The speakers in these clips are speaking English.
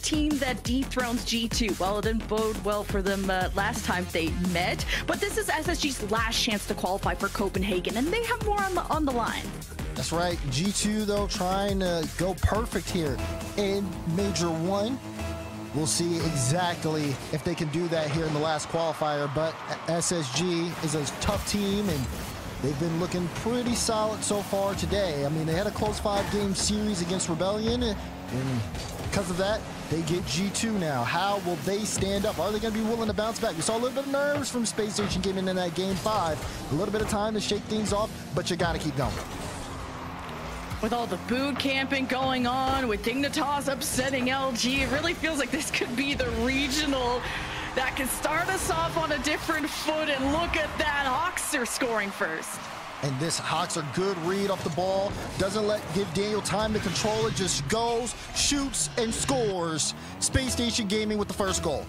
team that dethrones G2. Well, it didn't bode well for them last time they met, but this is SSG's last chance to qualify for Copenhagen, and they have more on the line. That's right. G2, though, trying to go perfect here in Major 1. We'll see exactly if they can do that here in the last qualifier, but SSG is a tough team, and they've been looking pretty solid so far today. I mean, they had a close 5-game series against Rebellion, and because of that, they get G2 now. How will they stand up? Are they going to be willing to bounce back? We saw a little bit of nerves from Space Station Gaming in that Game 5. A little bit of time to shake things off, but you got to keep going. With all the boot camping going on, with Dignitas upsetting LG, it really feels like this could be the regional that can start us off on a different foot. And look at that, Hawks are scoring first. And this Hawks are good read off the ball. Doesn't give Daniel time to control it, just goes, shoots, and scores. Space Station Gaming with the first goal.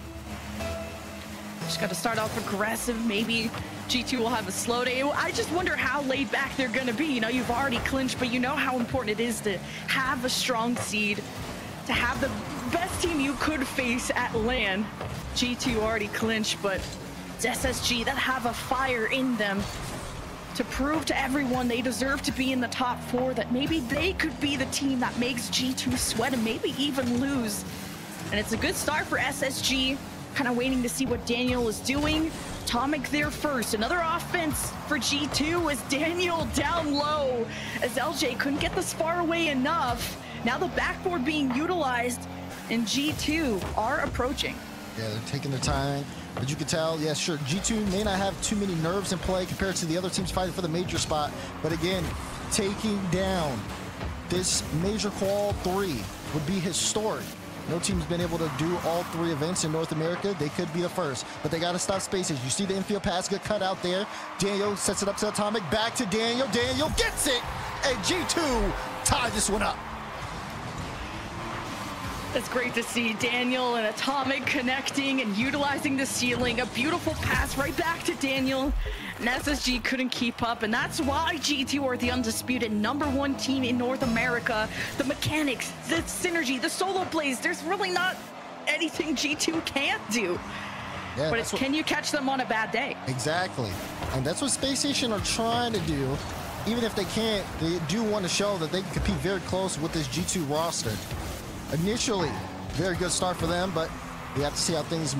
Just got to start off aggressive. Maybe G2 will have a slow day. I just wonder how laid back they're going to be. You know, you've already clinched, but you know how important it is to have a strong seed, to have the best team you could face at LAN. G2 already clinched, but it's SSG that have a fire in them to prove to everyone they deserve to be in the top 4, that maybe they could be the team that makes G2 sweat and maybe even lose. And it's a good start for SSG. Kind of waiting to see what Daniel is doing. Atomic there first. Another offense for G2 as Daniel down low, as LJ couldn't get this far away enough. Now the backboard being utilized, and G2 are approaching. Yeah, they're taking their time, but you can tell, yeah, sure, G2 may not have too many nerves in play compared to the other teams fighting for the major spot, but again, taking down this major qual 3 would be historic. No team's been able to do all 3 events in North America. They could be the first, but they got to stop spaces. You see the infield pass get cut out there. Daniel sets it up to Atomic, back to Daniel. Daniel gets it, and G2 tie this one up. It's great to see Daniel and Atomic connecting and utilizing the ceiling. A beautiful pass right back to Daniel. And SSG couldn't keep up, and that's why G2 are the undisputed #1 team in North America. The mechanics, the synergy, the solo plays, there's really not anything G2 can't do. Yeah, but it's can you catch them on a bad day? Exactly. And that's what Space Station are trying to do. Even if they can't, they do want to show that they can compete very close with this G2 roster. Initially, very good start for them, but we have to see how things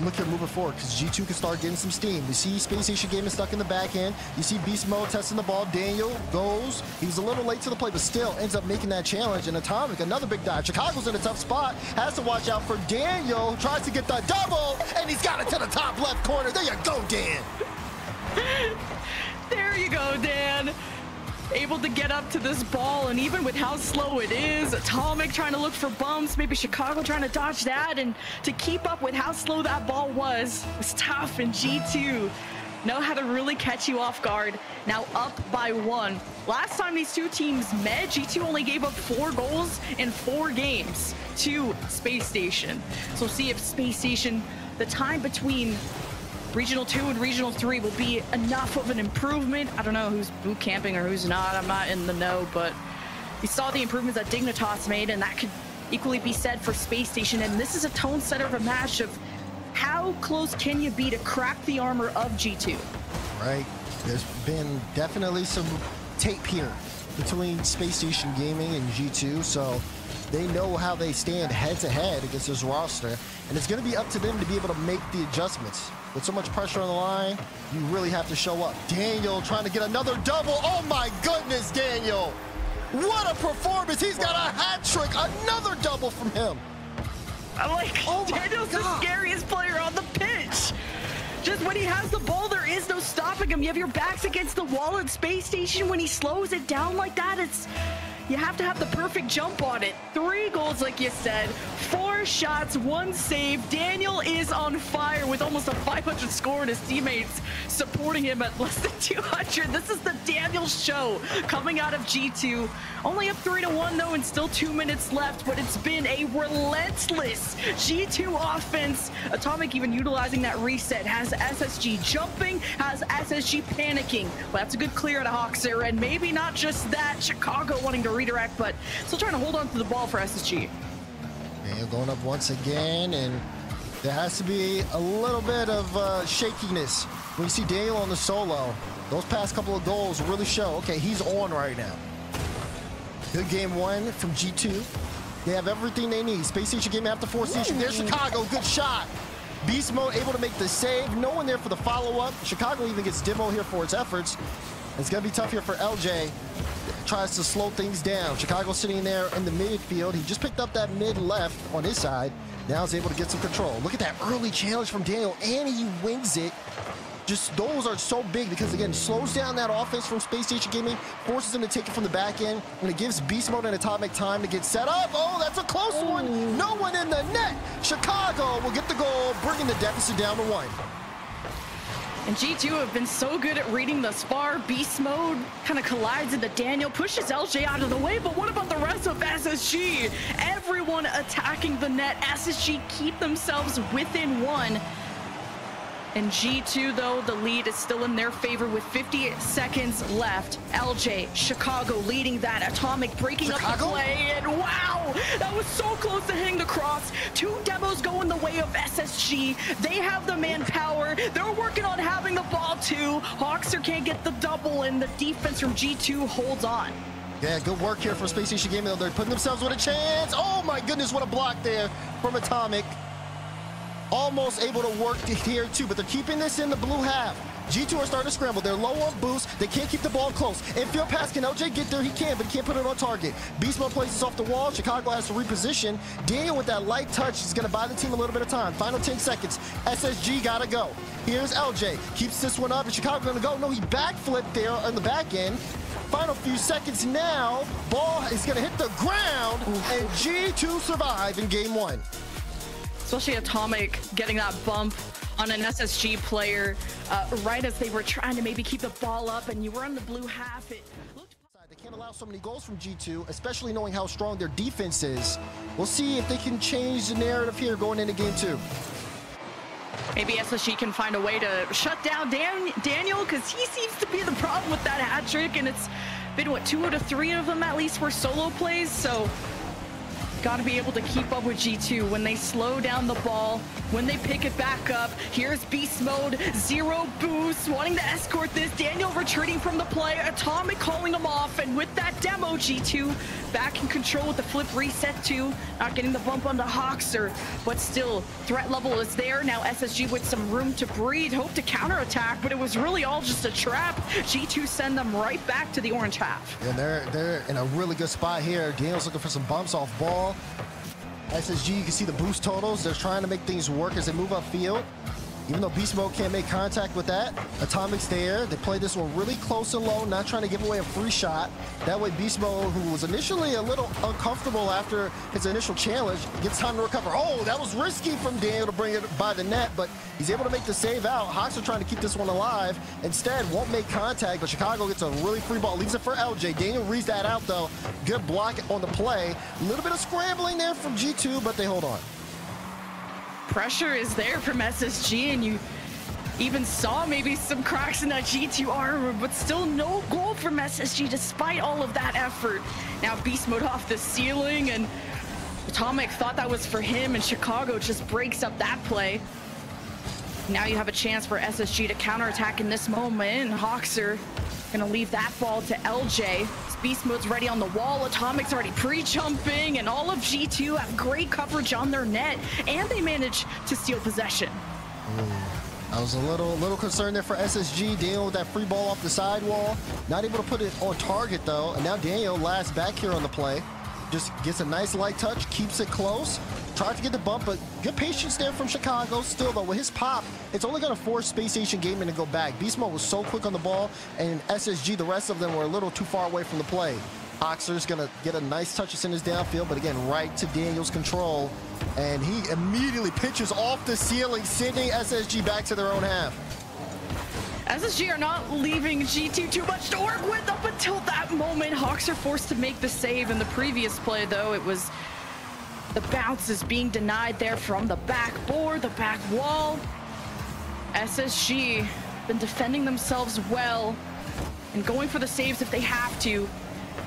look here moving forward, because G2 can start getting some steam. We see Space Station Gaming stuck in the back end. You see Beast Mode testing the ball. Daniel goes. He was a little late to the play, but still ends up making that challenge. And Atomic, another big dive. Chicago's in a tough spot. Has to watch out for Daniel. Tries to get the double, and he's got it to the top left corner. There you go, Dan. There you go, Dan. Able to get up to this ball, and even with how slow it is, Atomic trying to look for bumps, maybe Chicago trying to dodge that, and to keep up with how slow that ball was tough. And G2 know how to really catch you off guard. Now up by 1. Last time these two teams met, G2 only gave up 4 goals in 4 games to Space Station. So see if Space Station, the time between Regional 2 and Regional 3 will be enough of an improvement. I don't know who's boot camping or who's not. I'm not in the know, but we saw the improvements that Dignitas made, and that could equally be said for Space Station. And this is a tone setter of a match of how close can you be to crack the armor of G2. Right. There's been definitely some tape here between Space Station Gaming and G2, so they know how they stand head-to-head against this roster, and it's going to be up to them to be able to make the adjustments. With so much pressure on the line, you really have to show up. Daniel trying to get another double. Oh my goodness, Daniel. What a performance. He's got a hat trick. Another double from him. I'm like, oh Daniel's the scariest player on the pitch. Just when he has the ball, there is no stopping him. You have your backs against the wall at Space Station. When he slows it down like that, you have to have the perfect jump on it. 3 goals, like you said, 4 shots, 1 save. Daniel is on fire with almost a 500 score, and his teammates supporting him at less than 200. This is the Daniel show coming out of G2. Only up 3-1 though, and still 2 minutes left, but it's been a relentless G2 offense. Atomic even utilizing that reset, has SSG jumping, has SSG panicking. Well, that's a good clear at a Hawks there, and maybe not just that, Chicago wanting to redirect, but still trying to hold on to the ball for SSG. Daniel going up once again, and there has to be a little bit of shakiness when you see Daniel on the solo. Those past couple of goals really show, okay, he's on right now. Good game one from G2. They have everything they need. Space Station Gaming after 4 station. There's Chicago, good shot. Beast Mode able to make the save. No one there for the follow-up. Chicago even gets demo here for its efforts. It's gonna be tough here for LJ. Tries to slow things down. Chicago sitting there in the midfield. He just picked up that mid left on his side. Now he's able to get some control. Look at that early challenge from Daniel, and he wins it. Just those are so big because, again, slows down that offense from Space Station Gaming, forces him to take it from the back end, and it gives Beast Mode and Atomic time to get set up. Oh, that's a close one. No one in the net. Chicago will get the goal, bringing the deficit down to 1. And G2 have been so good at reading the spar. Beast Mode kind of collides into Daniel, pushes LJ out of the way, but what about the rest of SSG? Everyone attacking the net. SSG keep themselves within 1. And G2, though, the lead is still in their favor with 50 seconds left. LJ, Chicago leading that. Atomic breaking up the play, and wow, that was so close to hitting the cross. 2 demos go in the way of SSG. They have the manpower. They're working on having the ball, too. Hawkster can't get the double, and the defense from G2 holds on. Yeah, good work here for Space Station Gaming, though. They're putting themselves with a chance. Oh, my goodness, what a block there from Atomic. Almost able to work here too, but they're keeping this in the blue half. G2 are starting to scramble. They're low on boost. They can't keep the ball close. Infield pass, can LJ get there? He can, but he can't put it on target. Beast Mode places off the wall. Chicago has to reposition. Daniel with that light touch is going to buy the team a little bit of time. Final 10 seconds. SSG got to go. Here's LJ. Keeps this one up, and Chicago going to go. No, he backflipped there on the back end. Final few seconds now. Ball is going to hit the ground, and G2 survive in game 1. Especially Atomic getting that bump on an SSG player right as they were trying to maybe keep the ball up, and you were in the blue half. It looked... They can't allow so many goals from G2, especially knowing how strong their defense is. We'll see if they can change the narrative here going into game 2. Maybe SSG can find a way to shut down Daniel, because he seems to be the problem with that hat trick, and it's been, what, 2 out of 3 of them at least were solo plays, so... Got to be able to keep up with G2 when they slow down the ball, when they pick it back up. Here's Beast Mode, 0 boost, wanting to escort this. Daniel retreating from the play, Atomic calling him off, and with that demo, G2 back in control with the flip reset too. Not getting the bump onto Hawkster, but still, threat level is there. Now SSG with some room to breathe, hope to counterattack, but it was really all just a trap. G2 send them right back to the orange half. And they're in a really good spot here. Daniel's looking for some bumps off ball. SSG, you can see the boost totals. They're trying to make things work as they move upfield. Even though Beast Mode can't make contact with that, Atomic's there. They play this one really close and low, not trying to give away a free shot. That way Beast Mode, who was initially a little uncomfortable after his initial challenge, gets time to recover. Oh, that was risky from Daniel to bring it by the net, but he's able to make the save out. Hawks are trying to keep this one alive. Instead, won't make contact, but Chicago gets a really free ball. Leaves it for LJ. Daniel reads that out, though. Good block on the play. A little bit of scrambling there from G2, but they hold on. Pressure is there from SSG, and you even saw maybe some cracks in that G2 armor, but still no goal from SSG despite all of that effort. Now Beast Mode off the ceiling, and Atomic thought that was for him, and Chicago just breaks up that play. Now you have a chance for SSG to counterattack in this moment, and Hawkster gonna leave that ball to LJ. Beast Mode's ready on the wall. Atomic's already pre-jumping, and all of G2 have great coverage on their net, and they manage to steal possession. I was a little concerned there for SSG. Daniel with that free ball off the sidewall. Not able to put it on target, though. And now Daniel last back here on the play. Just gets a nice light touch, keeps it close. Tried to get the bump, but good patience there from Chicago. Still, though, with his pop, it's only going to force Space Station Gaming to go back. Beast Mode was so quick on the ball, and SSG, the rest of them were a little too far away from the play. Hawkster's going to get a nice touch in his downfield, but again, right to Daniel's control. And he immediately pitches off the ceiling, sending SSG back to their own half. SSG are not leaving G2 too much to work with up until that moment. Hawks are forced to make the save. In the previous play, though, it was the bounces being denied there from the backboard, the back wall. SSG been defending themselves well and going for the saves if they have to.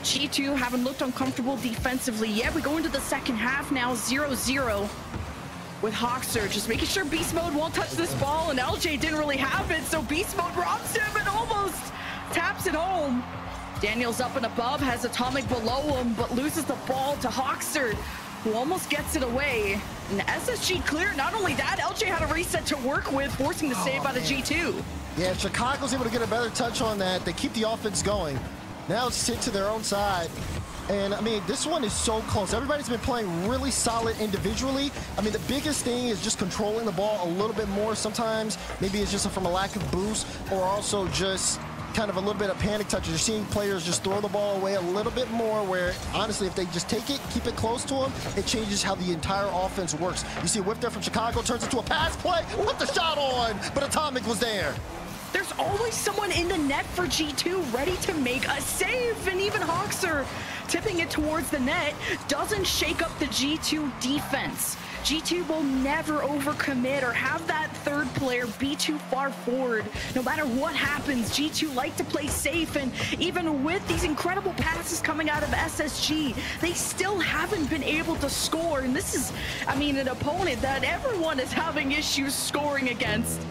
G2 haven't looked uncomfortable defensively yet. We go into the second half now, 0-0 with Hawkster just making sure Beast Mode won't touch this ball, and LJ didn't really have it, so Beast Mode robs him and almost taps it home. Daniel's up and above, has Atomic below him, but loses the ball to Hawkster, who almost gets it away. And SSG clear. Not only that, LJ had a reset to work with, forcing the save by the G2. Yeah, Chicago's able to get a better touch on that. They keep the offense going. Now it's hit to their own side. And I mean, this one is so close. Everybody's been playing really solid individually. I mean, the biggest thing is just controlling the ball a little bit more. Sometimes maybe it's just from a lack of boost, or also just kind of a little bit of panic touches. You're seeing players just throw the ball away a little bit more, where honestly, if they just take it, keep it close to them, it changes how the entire offense works. You see a whip there from Chicago, turns into a pass play, put the shot on, but Atomic was there. There's always someone in the net for G2 ready to make a save, and even Hawkster tipping it towards the net doesn't shake up the G2 defense. G2 will never overcommit or have that third player be too far forward. No matter what happens, G2 like to play safe, and even with these incredible passes coming out of SSG, they still haven't been able to score. And this is, I mean, an opponent that everyone is having issues scoring against.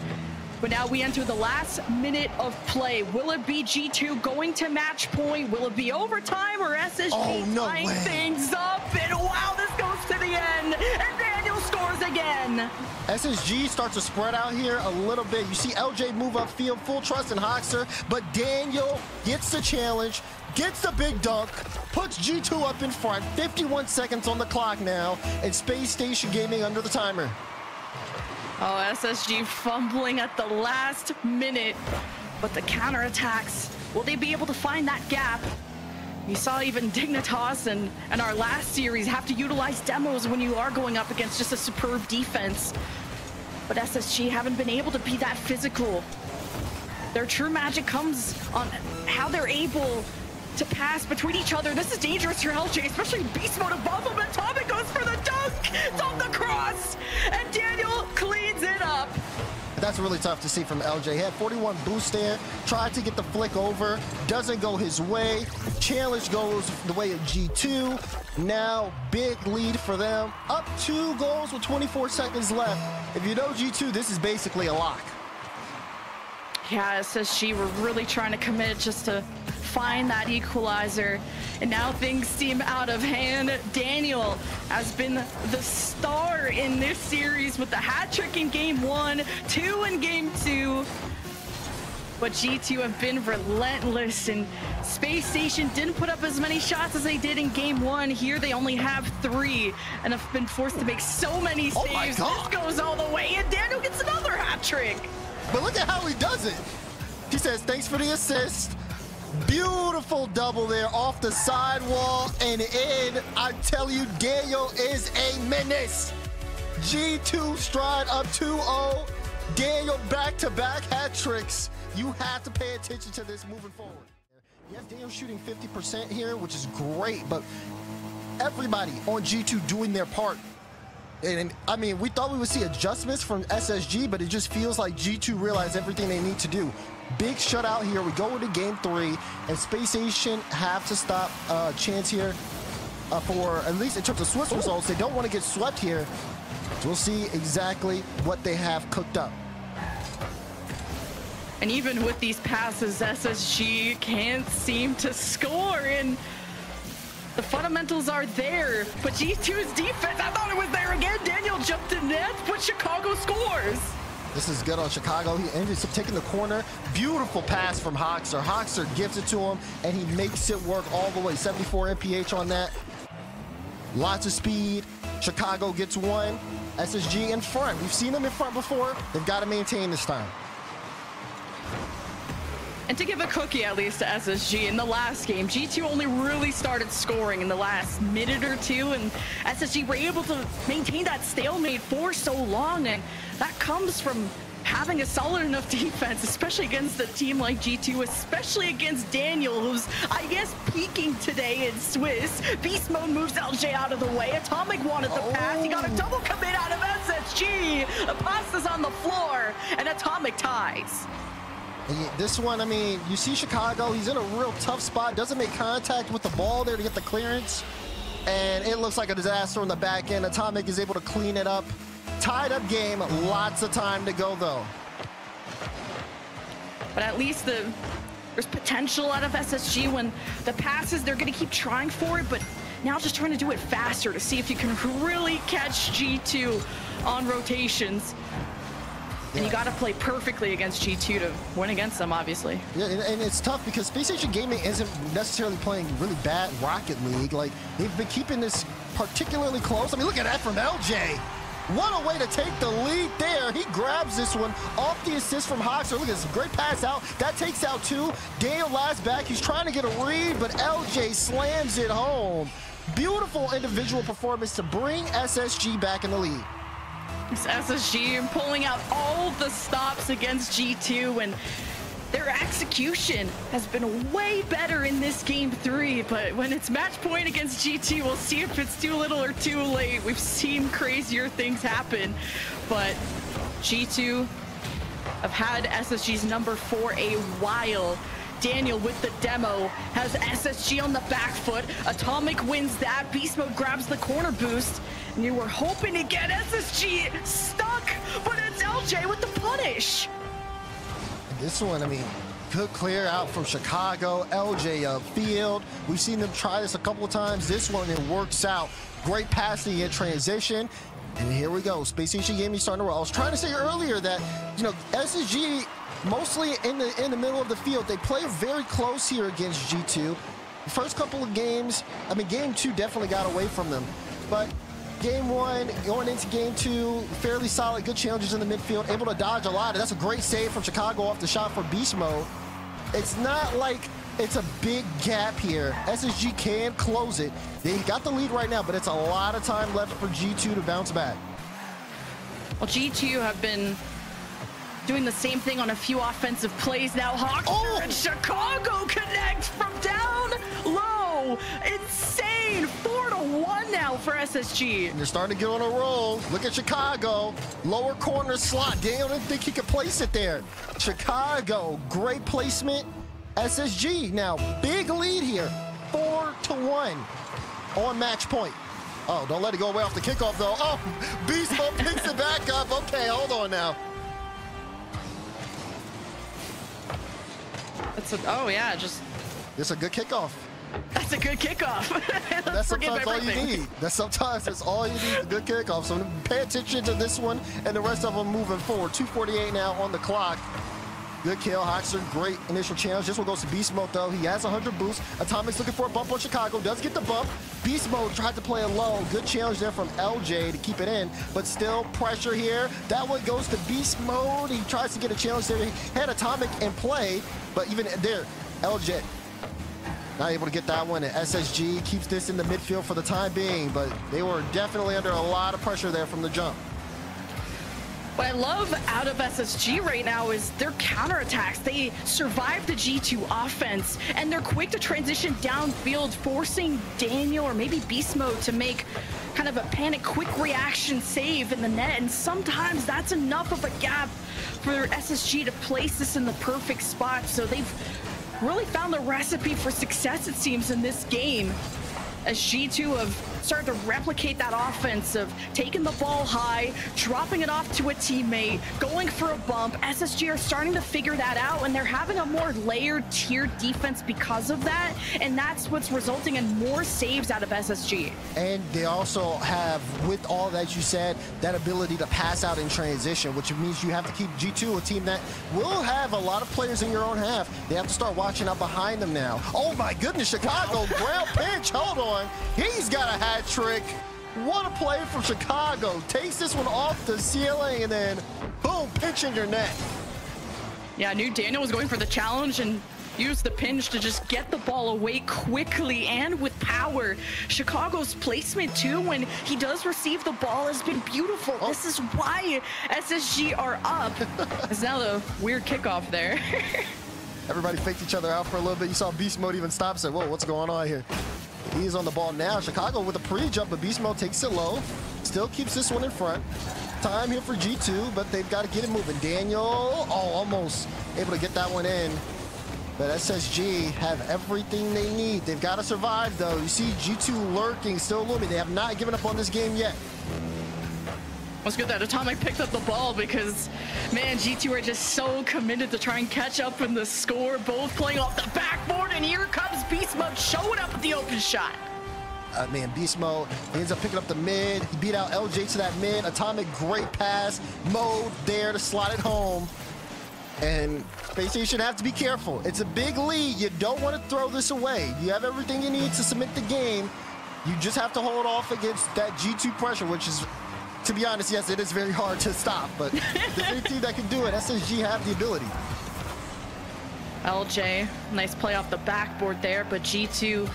But now we enter the last minute of play. Will it be G2 going to match point? Will it be overtime, or SSG tying things up? And wow, this goes to the end. And Daniel scores again. SSG starts to spread out here a little bit. You see LJ move upfield, full trust in Hawkster, but Daniel gets the challenge, gets the big dunk, puts G2 up in front. 51 seconds on the clock now, and Space Station Gaming under the timer. Oh, SSG fumbling at the last minute, but the counterattacks, will they be able to find that gap? You saw even Dignitas and our last series have to utilize demos when you are going up against just a superb defense. But SSG haven't been able to be that physical. Their true magic comes on how they're able to pass between each other. This is dangerous for LJ, especially Beast Mode above him. Atomic goes for the dunk! It's on the cross! And Daniel cleans it up. That's really tough to see from LJ. He had 41 boost there, tried to get the flick over, doesn't go his way. Challenge goes the way of G2. Now, big lead for them. Up 2 goals with 24 seconds left. If you know G2, this is basically a lock. Yeah, SSG were really trying to commit just to find that equalizer, and now things seem out of hand. Daniel has been the star in this series with the hat trick in game 1, 2 in game 2. But G2 have been relentless, and Space Station didn't put up as many shots as they did in game 1. Here they only have 3 and have been forced to make so many saves. This goes all the way, and Daniel gets another hat trick. But look at how he does it. He says, thanks for the assist. Beautiful double there off the sidewall and in. I tell you, Daniel is a menace. G2 stride up 2-0. Daniel back-to-back hat tricks. You have to pay attention to this moving forward. Yes, Daniel shooting 50% here, which is great, but everybody on G2 doing their part. And I mean, we thought we would see adjustments from SSG, but it just feels like G2 realized everything they need to do. Big shutout here. We go into game 3, and Space Station have to stop chance here for, at least in terms of Swiss results. They don't want to get swept here. So we'll see exactly what they have cooked up. And even with these passes, SSG can't seem to score, and the fundamentals are there, but G2's defense, I thought it was there again. Daniel jumped in net, but Chicago scores. This is good on Chicago. He ends up taking the corner. Beautiful pass from Hawkster. Hawkster gives it to him, and he makes it work all the way. 74 MPH on that. Lots of speed. Chicago gets one. SSG in front. We've seen them in front before. They've got to maintain this time. And to give a cookie at least to SSG, in the last game, G2 only really started scoring in the last minute or two, and SSG were able to maintain that stalemate for so long, and that comes from having a solid enough defense, especially against a team like G2, especially against Daniel, who's, I guess, peaking today in Swiss. Beast Mode moves LJ out of the way. Atomic wanted the pass. He got a double commit out of SSG. The pass is on the floor, and Atomic ties. This one, I mean, you see Chicago, he's in a real tough spot, doesn't make contact with the ball there to get the clearance, and it looks like a disaster on the back end. Atomic is able to clean it up. Tied up game, lots of time to go though. But at least there's potential out of SSG when the passes, they're gonna keep trying for it, but now just trying to do it faster to see if you can really catch G2 on rotations. And you got to play perfectly against G2 to win against them, obviously. Yeah, and it's tough because Space Station Gaming isn't necessarily playing really bad Rocket League. Like, they've been keeping this particularly close. I mean, look at that from LJ. What a way to take the lead there. He grabs this one off the assist from Hoxer. Look at this great pass out. That takes out two. Daniel last back. He's trying to get a read, but LJ slams it home. Beautiful individual performance to bring SSG back in the lead. It's SSG pulling out all the stops against G2, and their execution has been way better in this game 3, but when it's match point against G2, we'll see if it's too little or too late. We've seen crazier things happen, but G2 have had SSG's number for a while. Daniel with the demo has SSG on the back foot. Atomic wins that. Beast Mode grabs the corner boost. And you were hoping to get SSG stuck, but it's LJ with the punish. This one, I mean, good clear out from Chicago. LJ upfield. We've seen them try this a couple of times. This one, it works out. Great passing in transition. And here we go. Space Station Gaming starting to roll. I was trying to say earlier that, you know, SSG mostly in the middle of the field. They play very close here against G2. The first couple of games, I mean, game 2 definitely got away from them. But game 1, going into game 2, fairly solid, good challenges in the midfield, able to dodge a lot. And that's a great save from Chicago off the shot for Beast Mode. It's not like it's a big gap here. SSG can close it. They got the lead right now, but it's a lot of time left for G2 to bounce back. Well, G2 have been doing the same thing on a few offensive plays now. Hawks and Chicago connect from down low. Insane. 4-1 now for SSG. And they're starting to get on a roll. Look at Chicago. Lower corner slot. Daniel didn't think he could place it there. Chicago, great placement. SSG now, big lead here. 4-1 on match point. Oh, don't let it go away off the kickoff, though. Oh, Beast Mode picks it back up. Okay, hold on now. Oh yeah, just. It's a good kickoff. That's a good kickoff. That's sometimes all you need. Sometimes all you need, a good kickoff. So pay attention to this one and the rest of them moving forward. 2:48 now on the clock. Good kill, Hoxer. Great initial challenge. This one goes to Beast Mode, though. He has 100 boost. Atomic's looking for a bump on Chicago. Does get the bump. Beast Mode tried to play it low. Good challenge there from LJ to keep it in, but still pressure here. That one goes to Beast Mode. He tries to get a challenge there. He had Atomic in play, but even there, LJ not able to get that one. And SSG keeps this in the midfield for the time being, but they were definitely under a lot of pressure there from the jump. What I love out of SSG right now is their counterattacks. They survive the G2 offense, and they're quick to transition downfield, forcing Daniel or maybe Beast Mode to make kind of a panic, quick reaction save in the net. And sometimes that's enough of a gap for SSG to place this in the perfect spot. So they've really found the recipe for success, it seems, in this game, as G2 have started to replicate that offense of taking the ball high, dropping it off to a teammate, going for a bump. SSG are starting to figure that out, and they're having a more layered, tiered defense because of that, and that's what's resulting in more saves out of SSG. And they also have, with all that you said, that ability to pass out in transition, which means you have to keep G2 a team that will have a lot of players in your own half. They have to start watching out behind them now. Oh my goodness, Chicago, ground pinch, hold on. He's got a hat trick. What a play from Chicago. Takes this one off the ceiling and then boom, pinch in your net. Yeah, I knew Daniel was going for the challenge and used the pinch to just get the ball away quickly and with power. Chicago's placement too, when he does receive the ball, has been beautiful. Oh. This is why SSG are up. It's now the weird kickoff there. Everybody faked each other out for a little bit. You saw Beast Mode even stop, said, whoa, what's going on here? He's on the ball now. Chicago with a pre-jump, but Beast Mode takes it low. Still keeps this one in front. time here for G2, but they've got to get it moving. Daniel, almost able to get that one in. But SSG have everything they need. They've got to survive, though. You see G2 lurking, still looming. They have not given up on this game yet. It's good that Atomic picked up the ball because, man, G2 are just so committed to try and catch up in the score, both playing off the backboard, and here comes Beast Mode showing up with the open shot. Man, Beast Mode, he ends up picking up the mid. He beat out LJ to that mid. Atomic, great pass. Mode there to slot it home. And Space Station have to be careful. It's a big lead. You don't want to throw this away. You have everything you need to submit the game. You just have to hold off against that G2 pressure, which is, to be honest, yes, it is very hard to stop, but the only team that can do it, SSG have the ability. LJ, nice play off the backboard there, but G2,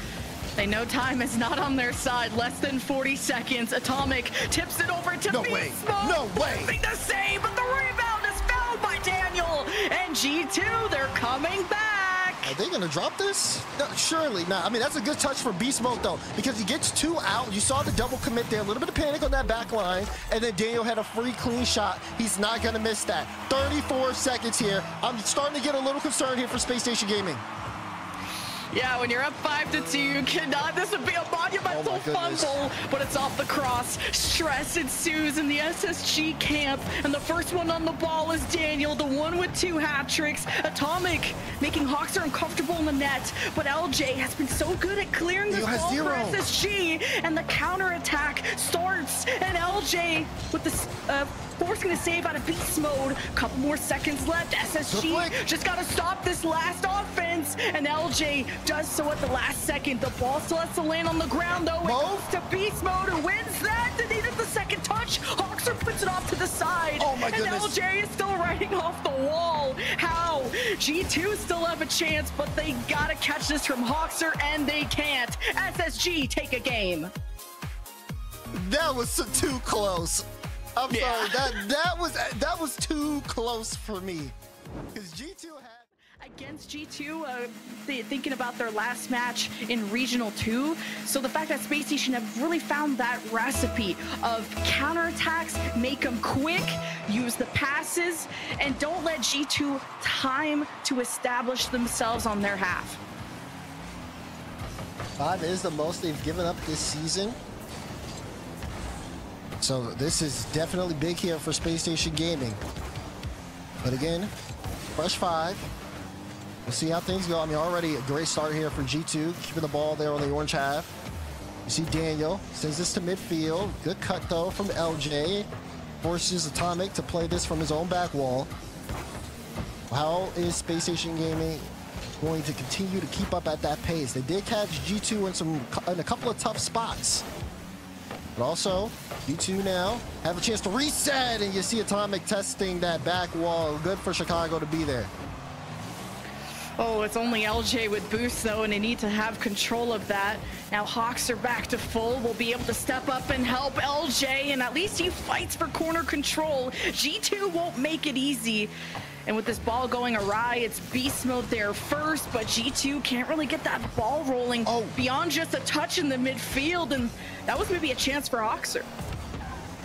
they know time is not on their side. Less than 40 seconds. Atomic tips it over to Beast Mode. No way. Hoping to save, but the rebound is fouled by Daniel. And G2, they're coming back. Are they going to drop this? No, surely not. I mean, that's a good touch for Beast Mode, though, because he gets 2 out. You saw the double commit there. A little bit of panic on that back line. And then Daniel had a free, clean shot. He's not going to miss that. 34 seconds here. I'm starting to get a little concerned here for Space Station Gaming. Yeah, when you're up 5-2, you cannot. This would be a monumental fumble, but it's off the cross. Stress ensues in the SSG camp, and the first one on the ball is Daniel, the one with 2 hat tricks. Atomic making Hawkster uncomfortable in the net, but LJ has been so good at clearing this ball for SSG, and the counterattack starts, and LJ with the forcing a save out of Beast Mode. Couple more seconds left. SSG just got to stop this last offense, and LJ does so at the last second. The ball still has to land on the ground, though. It goes to Beast Mode, who wins that. They needed the second touch. Hawkster puts it off to the side. Oh my goodness. And LJ is still riding off the wall. How? G2 still have a chance, but they got to catch this from Hawkster, and they can't. SSG take a game. That was too close. I'm sorry, that was too close for me. Because G2 had against G2, thinking about their last match in Regional 2. So the fact that Space Station have really found that recipe of counterattacks, make them quick, use the passes, and don't let G2 time to establish themselves on their half. 5 is the most they've given up this season. So this is definitely big here for Space Station Gaming. But again, fresh 5. We'll see how things go. I mean, already a great start here for G2, keeping the ball there on the orange half. You see Daniel sends this to midfield. Good cut, though, from LJ. Forces Atomic to play this from his own back wall. How is Space Station Gaming going to continue to keep up at that pace? They did catch G2 in a couple of tough spots. But also, G2 now have a chance to reset, and you see Atomic testing that back wall. Good for Chicago to be there. Oh, it's only LJ with boost, though, and they need to have control of that. Now Hawks are back to full. Will be able to step up and help LJ, and at least he fights for corner control. G2 won't make it easy. And with this ball going awry, it's Beast Mode there first, but G2 can't really get that ball rolling beyond just a touch in the midfield, and that was maybe a chance for Hawkster.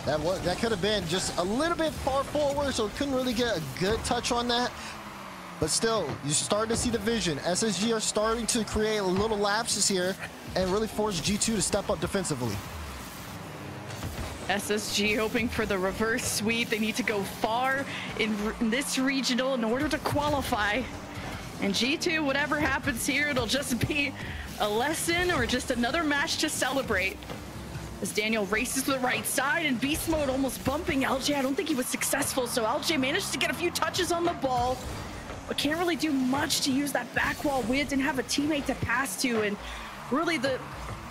That could have been just a little bit far forward, so couldn't really get a good touch on that. But still, you're starting to see the vision. SSG are starting to create little lapses here and really force G2 to step up defensively. SSG hoping for the reverse sweep. They need to go far in this regional in order to qualify. And G2, whatever happens here, it'll just be a lesson or just another match to celebrate. As Daniel races to the right side and Beast Mode almost bumping LJ. I don't think he was successful, so LJ managed to get a few touches on the ball, but can't really do much to use that back wall width and have a teammate to pass to. And really the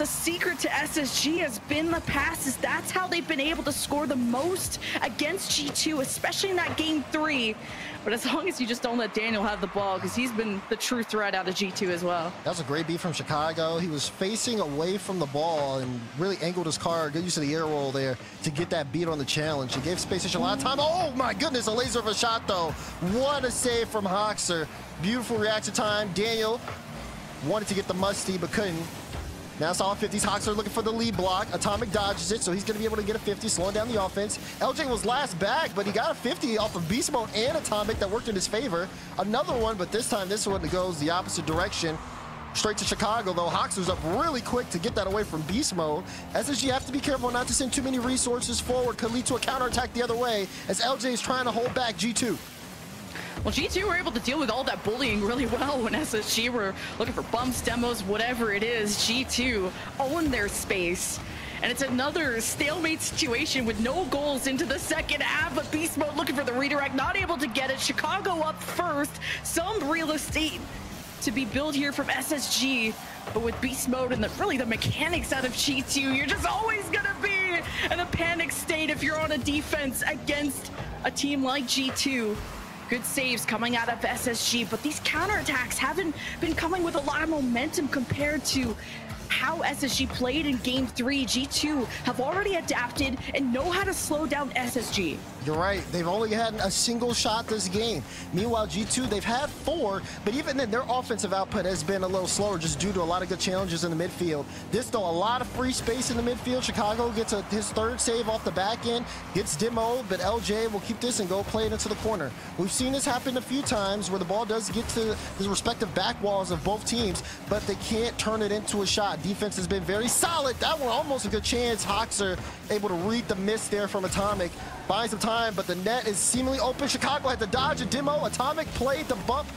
secret to SSG has been the passes. That's how they've been able to score the most against G2, especially in that game 3. But as long as you just don't let Daniel have the ball, because he's been the true threat out of G2 as well. That was a great beat from Chicago. He was facing away from the ball and really angled his car. Good use of the air roll there to get that beat on the challenge. He gave Space Station a lot of time. Oh my goodness, a laser of a shot though. What a save from Hawkster. Beautiful reaction time. Daniel wanted to get the musty, but couldn't. Now it's all 50s. Hawks are looking for the lead block. Atomic dodges it, so he's going to be able to get a 50, slowing down the offense. LJ was last back, but he got a 50 off of Beast Mode and Atomic that worked in his favor. Another one, but this time this one goes the opposite direction. Straight to Chicago, though. Hawks was up really quick to get that away from Beast Mode. SSG have to be careful not to send too many resources forward. Could lead to a counterattack the other way as LJ is trying to hold back G2. Well, G2 were able to deal with all that bullying really well when SSG were looking for bumps, demos, whatever it is. G2 own their space. And it's another stalemate situation with no goals into the second half, but Beast Mode looking for the redirect, not able to get it. Chicago up first. Some real estate to be built here from SSG, but with Beast Mode and really the mechanics out of G2, you're just always gonna be in a panic state if you're on a defense against a team like G2. Good saves coming out of SSG, but these counterattacks haven't been coming with a lot of momentum compared to how SSG played in Game 3. G2 have already adapted and know how to slow down SSG. You're right. They've only had a single shot this game. Meanwhile, G2, they've had 4, but even then, their offensive output has been a little slower just due to a lot of good challenges in the midfield. This, though, a lot of free space in the midfield. Chicago gets his third save off the back end, gets demoed, but LJ will keep this and go play it into the corner. We've seen this happen a few times where the ball does get to the respective back walls of both teams, but they can't turn it into a shot. Defense has been very solid. That one almost a good chance. Hawks are able to read the miss there from Atomic. Buying some time, but the net is seemingly open. Chicago had to dodge a demo. Atomic played the bump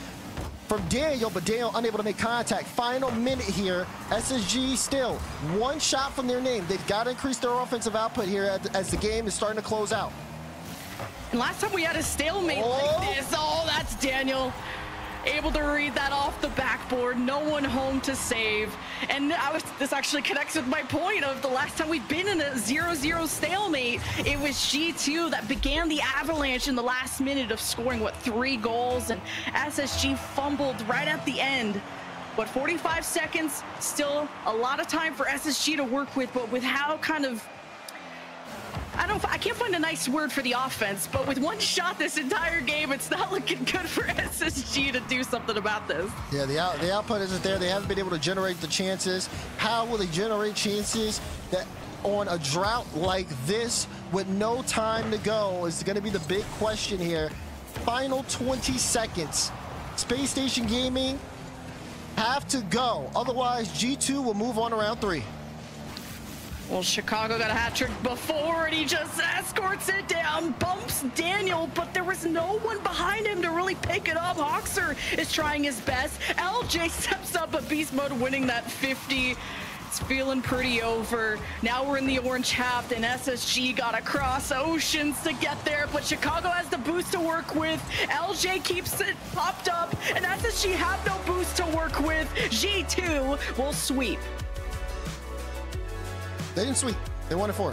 from Daniel, but Daniel unable to make contact. Final minute here. SSG still 1 shot from their name. They've got to increase their offensive output here as the game is starting to close out. And last time we had a stalemate like this, that's Daniel. Able to read that off the backboard, no one home to save. And this actually connects with my point of the last time we've been in a 0-0 stalemate, it was G2 that began the avalanche in the last minute of scoring, 3 goals, and SSG fumbled right at the end. But 45 seconds, still a lot of time for SSG to work with, but with how kind of, I can't find a nice word for the offense, but with 1 shot this entire game, it's not looking good for SSG to do something about this. Yeah, the output isn't there. They haven't been able to generate the chances. How will they generate chances that on a drought like this with no time to go is going to be the big question here. Final 20 seconds. Space Station Gaming have to go. Otherwise, G2 will move on to round 3. Well, Chicago got a hat trick before, and he just escorts it down, bumps Daniel, but there was no one behind him to really pick it up. Hoxer is trying his best. LJ steps up, but Beast Mode winning that 50. It's feeling pretty over. Now we're in the orange half, and SSG got to cross oceans to get there, but Chicago has the boost to work with. LJ keeps it popped up, and SSG have no boost to work with. G2 will sweep. They didn't sweep. They won it 4.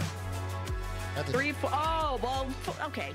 3-4. Oh, well, okay.